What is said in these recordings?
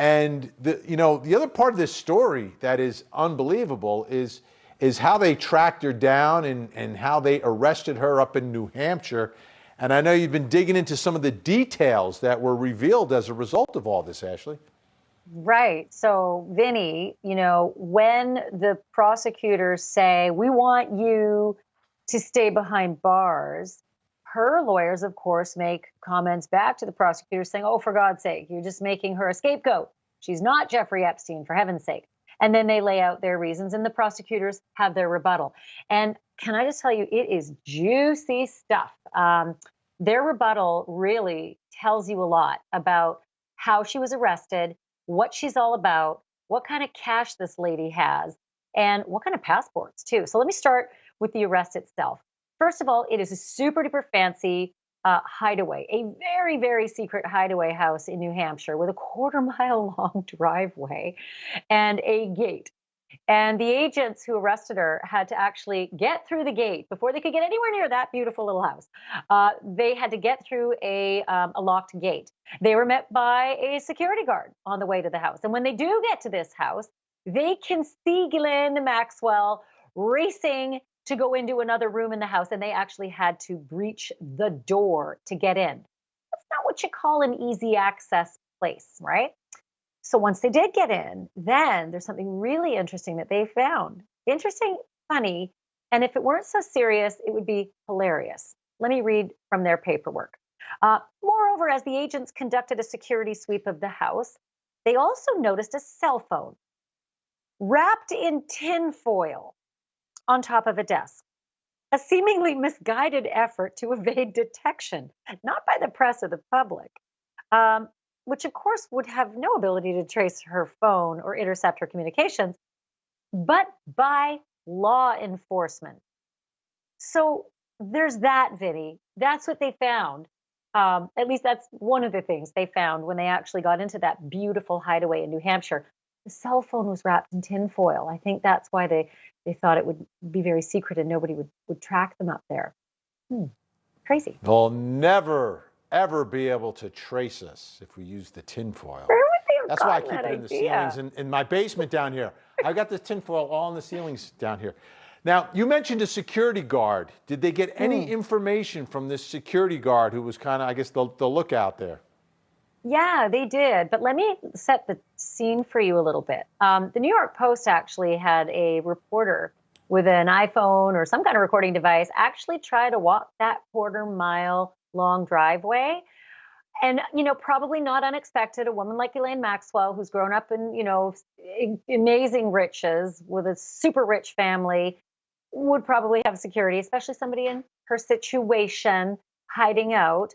And the other part of this story that is unbelievable is how they tracked her down and how they arrested her up in New Hampshire. And I know you've been digging into some of the details that were revealed as a result of all this, Ashley. Right. So, Vinny, when the prosecutors say, we want you to stay behind bars, her lawyers, of course, make comments back to the prosecutors saying, oh, for God's sake, you're just making her a scapegoat. She's not Jeffrey Epstein, for heaven's sake. And then they lay out their reasons, and the prosecutors have their rebuttal. And can I just tell you, it is juicy stuff. Their rebuttal really tells you a lot about how she was arrested, what she's all about, what kind of cash this lady has, and what kind of passports, too. So let me start with the arrest itself. First of all, it is a super duper fancy hideaway, a very, very secret hideaway house in New Hampshire with a 1/4 mile long driveway and a gate. And the agents who arrested her had to actually get through the gate before they could get anywhere near that beautiful little house. They had to get through a locked gate. They were met by a security guard on the way to the house. And when they do get to this house, they can see Ghislaine Maxwell racing to go into another room in the house. And they actually had to breach the door to get in. That's not what you call an easy access place, right? So once they did get in, then there's something really interesting that they found. Interesting, funny, and if it weren't so serious, it would be hilarious. Let me read from their paperwork. Moreover, as the agents conducted a security sweep of the house, they also noticed a cell phone wrapped in tinfoil on top of a desk. A seemingly misguided effort to evade detection, not by the press or the public. Which of course would have no ability to trace her phone or intercept her communications, but by law enforcement. So there's that, Vinny. That's what they found. At least that's one of the things they found when they actually got into that beautiful hideaway in New Hampshire. The cell phone was wrapped in tinfoil. I think that's why they thought it would be very secret and nobody would track them up there. Crazy. They'll never, ever be able to trace us if we use the tinfoil. Where would they have That's why I gotten keep that it in the idea? ceilings in my basement down here. I got the tinfoil all in the ceilings down here. Now, you mentioned a security guard. Did they get any information from this security guard who was kind of, I guess, the lookout there? Yeah, they did. But let me set the scene for you a little bit. The New York Post actually had a reporter with an iPhone or some kind of recording device actually try to walk that 1/4 mile long driveway. And, probably not unexpected, a woman like Ghislaine Maxwell, who's grown up in, amazing riches with a super rich family, would probably have security, especially somebody in her situation hiding out.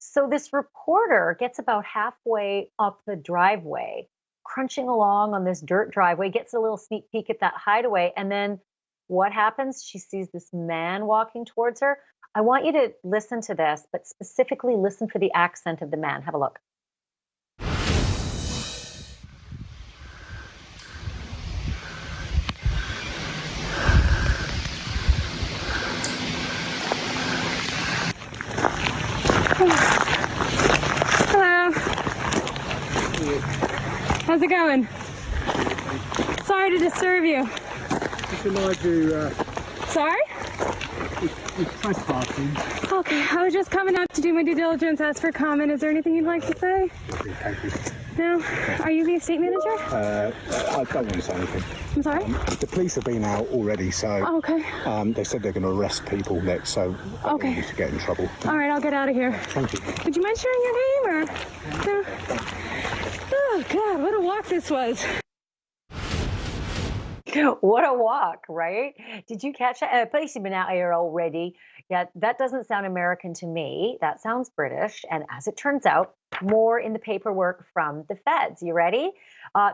So this reporter gets about halfway up the driveway, crunching along on this dirt driveway, gets a little sneak peek at that hideaway. And then what happens? She sees this man walking towards her. I want you to listen to this, but specifically listen for the accent of the man. Have a look. Hello. How's it going? Sorry to disturb you. Sorry? Trespassing. Okay, I was just coming up to do my due diligence, ask for comment. Is there anything you'd like to say? Thank you. No? Are you the estate manager? I don't want to say anything. I'm sorry? The police have been out already, so Oh, okay. they said they're going to arrest people next, so I don't want you to get in trouble. All right, I'll get out of here. Thank you. Would you mind sharing your name or? No? Oh, God, what a walk this was. What a walk, right? Did you catch that? Police have been out here already. Yeah, that doesn't sound American to me. That sounds British. And as it turns out, more in the paperwork from the feds. You ready?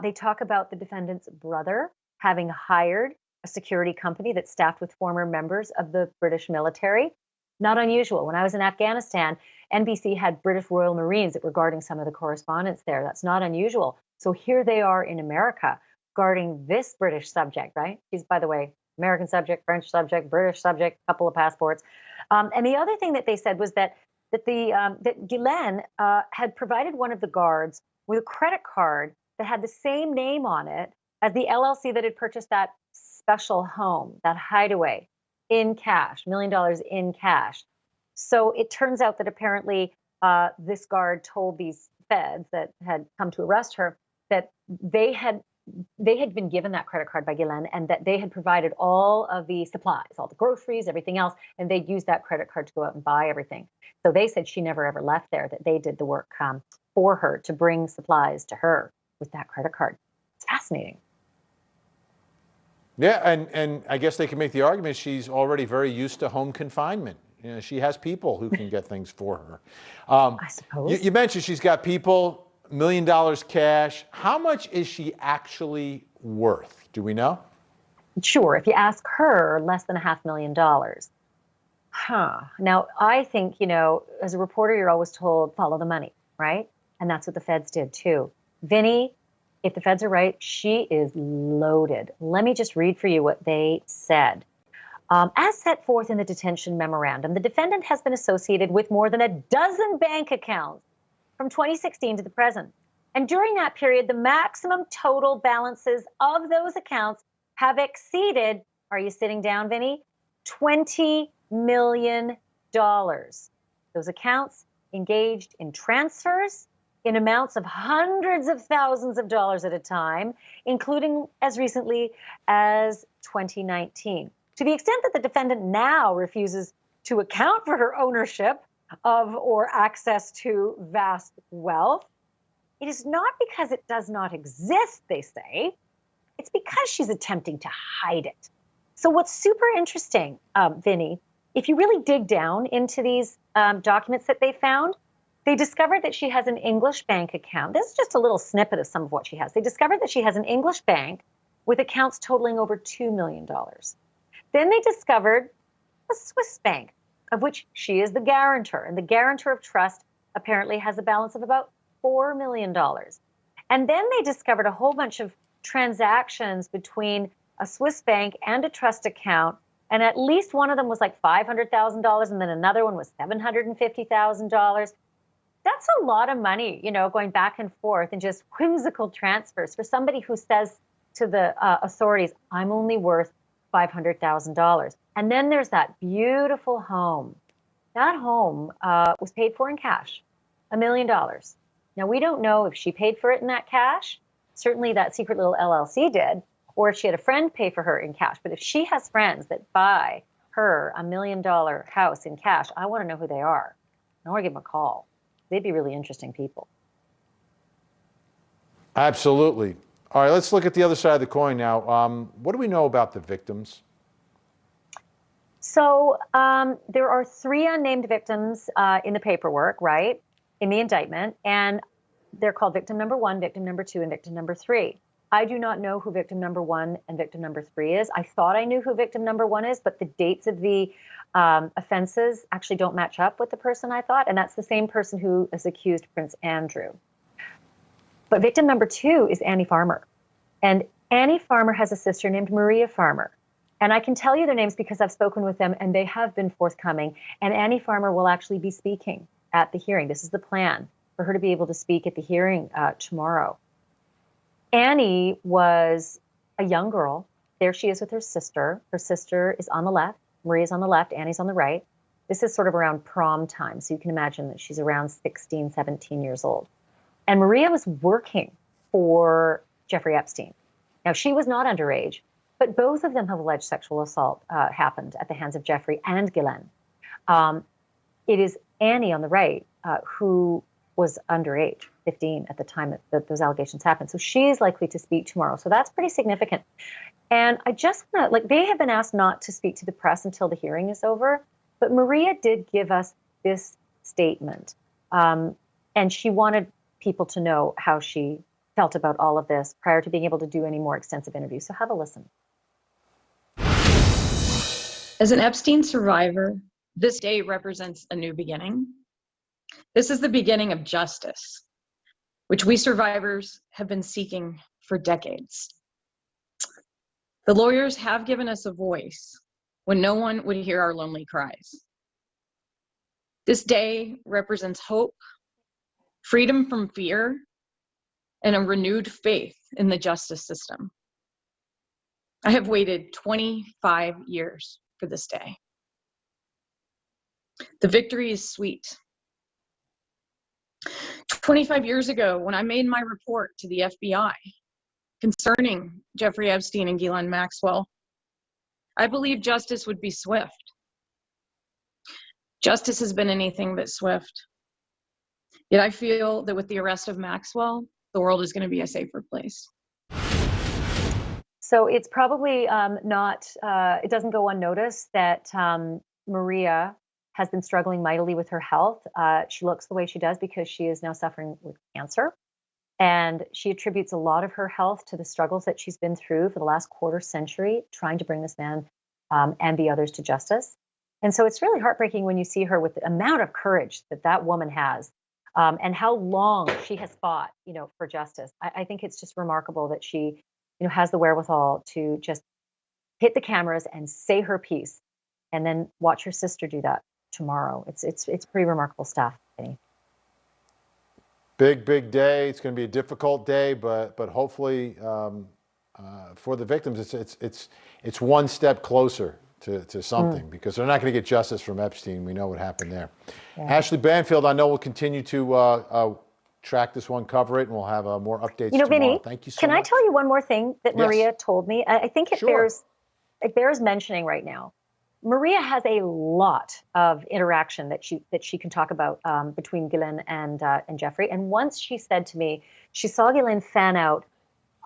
They talk about the defendant's brother having hired a security company that's staffed with former members of the British military. Not unusual. When I was in Afghanistan, NBC had British Royal Marines that were guarding some of the correspondence there. That's not unusual. So here they are in America guarding this British subject, right? He's, by the way, American subject, French subject, British subject, couple of passports. And the other thing that they said was that Ghislaine had provided one of the guards with a credit card that had the same name on it as the LLC that had purchased that special home, that hideaway, in cash, $1 million in cash. So it turns out that apparently this guard told these feds that had come to arrest her that they had been given that credit card by Ghislaine, and that they had provided all of the supplies, all the groceries, everything else, and they'd used that credit card to go out and buy everything. So they said she never ever left there, that they did the work for her to bring supplies to her with that credit card. It's fascinating. Yeah, and I guess they can make the argument she's already very used to home confinement. You know, she has people who can get things for her. I suppose. You mentioned she's got people, $1 million cash. How much is she actually worth? Do we know? Sure. If you ask her, less than $500,000. Now, I think, as a reporter, you're always told, follow the money, right? And that's what the feds did too. Vinny, if the feds are right, she is loaded. Let me just read for you what they said. As set forth in the detention memorandum, the defendant has been associated with more than a dozen bank accounts from 2016 to the present. And during that period, the maximum total balances of those accounts have exceeded, are you sitting down, Vinny? $20 million. Those accounts engaged in transfers in amounts of hundreds of thousands of dollars at a time, including as recently as 2019. To the extent that the defendant now refuses to account for her ownership of or access to vast wealth, it is not because it does not exist, they say. It's because she's attempting to hide it. So what's super interesting, Vinny, if you really dig down into these documents that they found, they discovered that she has an English bank account. This is just a little snippet of some of what she has. They discovered that she has an English bank with accounts totaling over $2 million. Then they discovered a Swiss bank, of which she is the guarantor. And the guarantor of trust apparently has a balance of about $4 million. And then they discovered a whole bunch of transactions between a Swiss bank and a trust account. And at least one of them was like $500,000, and then another one was $750,000. That's a lot of money, going back and forth and just whimsical transfers for somebody who says to the authorities, I'm only worth $500,000. And then there's that beautiful home. That home was paid for in cash, $1 million. Now, we don't know if she paid for it in that cash. Certainly that secret little LLC did, or if she had a friend pay for her in cash. But if she has friends that buy her $1 million house in cash, I want to know who they are. I want to give them a call. They'd be really interesting people. Absolutely. All right, let's look at the other side of the coin now. What do we know about the victims? So there are 3 unnamed victims in the paperwork, right, in the indictment, and they're called victim number 1, victim number 2, and victim number 3. I do not know who victim number 1 and victim number 3 is. I thought I knew who victim number 1 is, but the dates of the offenses actually don't match up with the person I thought, and that's the same person who has accused Prince Andrew. But victim number 2 is Annie Farmer. And Annie Farmer has a sister named Maria Farmer. And I can tell you their names because I've spoken with them and they have been forthcoming. And Annie Farmer will actually be speaking at the hearing. This is the plan for her to be able to speak at the hearing tomorrow. Annie was a young girl. There she is with her sister. Her sister is on the left. Maria's on the left. Annie's on the right. This is sort of around prom time. So you can imagine that she's around 16, 17 years old. And Maria was working for Jeffrey Epstein. Now, she was not underage, but both of them have alleged sexual assault happened at the hands of Jeffrey and Ghislaine. It is Annie on the right who was underage, 15 at the time that those allegations happened. So she's likely to speak tomorrow. So that's pretty significant. And I just want to, they have been asked not to speak to the press until the hearing is over, but Maria did give us this statement. And she wanted people to know how she felt about all of this prior to being able to do any more extensive interviews. So have a listen. As an Epstein survivor, this day represents a new beginning. This is the beginning of justice, which we survivors have been seeking for decades. The lawyers have given us a voice when no one would hear our lonely cries. This day represents hope, freedom from fear, and a renewed faith in the justice system. I have waited 25 years for this day. The victory is sweet. 25 years ago, when I made my report to the FBI concerning Jeffrey Epstein and Ghislaine Maxwell, I believed justice would be swift. Justice has been anything but swift. Yet I feel that with the arrest of Maxwell, the world is going to be a safer place. So it's probably it doesn't go unnoticed that Maria has been struggling mightily with her health. She looks the way she does because she is now suffering with cancer. And she attributes a lot of her health to the struggles that she's been through for the last quarter century, trying to bring this man and the others to justice. And so it's really heartbreaking when you see her with the amount of courage that that woman has, and how long she has fought, for justice. I think it's just remarkable that she, has the wherewithal to just hit the cameras and say her piece, and then watch her sister do that tomorrow. It's pretty remarkable stuff. Penny. Big day. It's going to be a difficult day, but hopefully for the victims, it's one step closer to something, because they're not going to get justice from Epstein. We know what happened there. Yeah. Ashley Banfield, I know we'll continue to track this one, cover it, and we'll have more updates tomorrow. Vinny, thank you so much. Can I tell you one more thing that Maria told me? I think it Sure. bears mentioning right now. Maria has a lot of interaction that she can talk about between Ghislaine and Jeffrey. And once she said to me, she saw Ghislaine fan out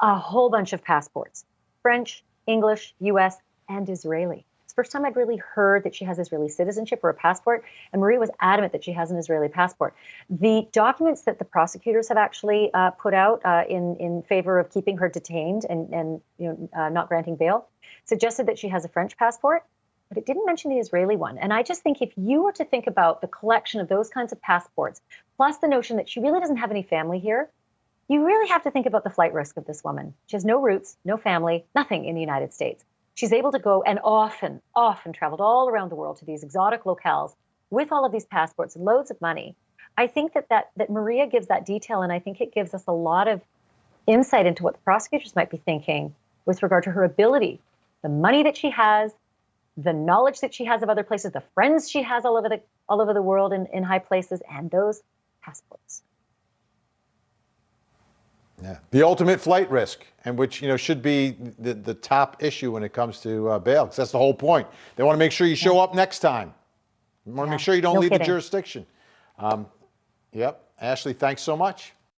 a whole bunch of passports: French, English, U.S., and Israeli. It's the first time I'd really heard that she has Israeli citizenship or a passport. And Maria was adamant that she has an Israeli passport. The documents that the prosecutors have actually put out in favor of keeping her detained and not granting bail suggested that she has a French passport, but it didn't mention the Israeli one. And I just think if you were to think about the collection of those kinds of passports, plus the notion that she really doesn't have any family here, you really have to think about the flight risk of this woman. She has no roots, no family, nothing in the United States. She's able to go and often traveled all around the world to these exotic locales with all of these passports and loads of money. I think that Maria gives that detail, and I think it gives us a lot of insight into what the prosecutors might be thinking with regard to her ability, the money that she has, the knowledge that she has of other places, the friends she has all over the world in high places, and those passports. Yeah, the ultimate flight risk, and which should be the top issue when it comes to bail, because that's the whole point. They want to make sure you show up next time. They want to make sure you don't leave the jurisdiction. Yep, Ashley, thanks so much.